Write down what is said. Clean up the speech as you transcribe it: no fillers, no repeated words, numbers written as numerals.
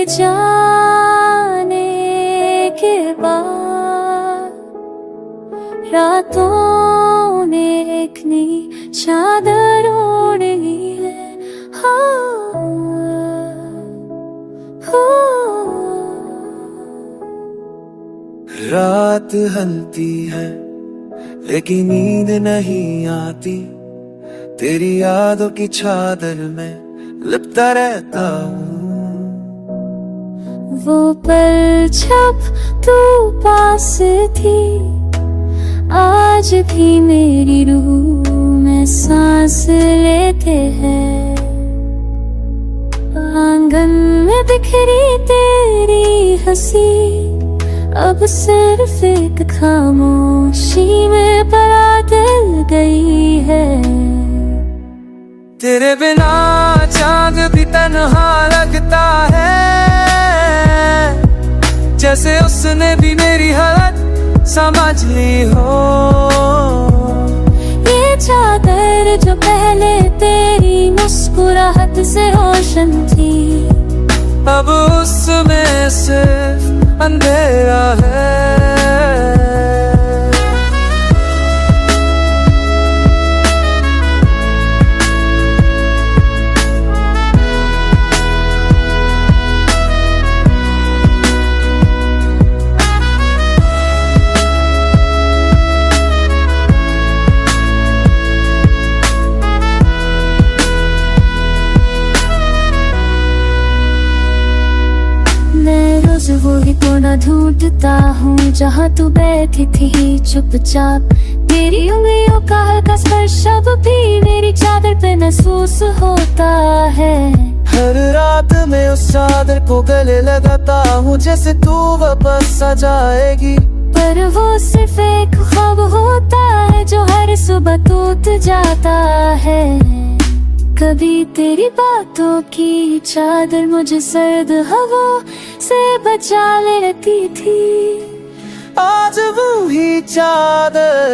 जाने के बाद रातों में एक नई चादर ओढ़ी है। रात हलती है लेकिन नींद नहीं आती, तेरी यादों की चादर में लिपटा रहता हूँ। वो पल जब तू पास थी, आज भी मेरी रूह में सांस लेते हैं। आंगन में बिखरी तेरी हंसी अब सिर्फ एक खामोशी में बदल गई है। तेरे बिना चांद भी तन्हा लगता है, जैसे उसने भी मेरी हालत समझ ली हो। ये चादर जो पहले तेरी मुस्कुराहट से रोशन थी, अब उसमें सिर्फ अंधेरा है। वही कोना ढूंढता हूँ जहाँ तू बैठी थी चुपचाप। तेरी उंगलियों का हल्का स्पर्श अब भी मेरी चादर पे महसूस होता है। हर रात में उस चादर को गले लगाता हूँ, जैसे तू वापस आ जाएगी। पर वो सिर्फ एक ख्वाब होता है जो हर सुबह टूट जाता है। कभी तेरी बातों की चादर मुझे सर्द हवा से बचा लेती थी, आज वो ही चादर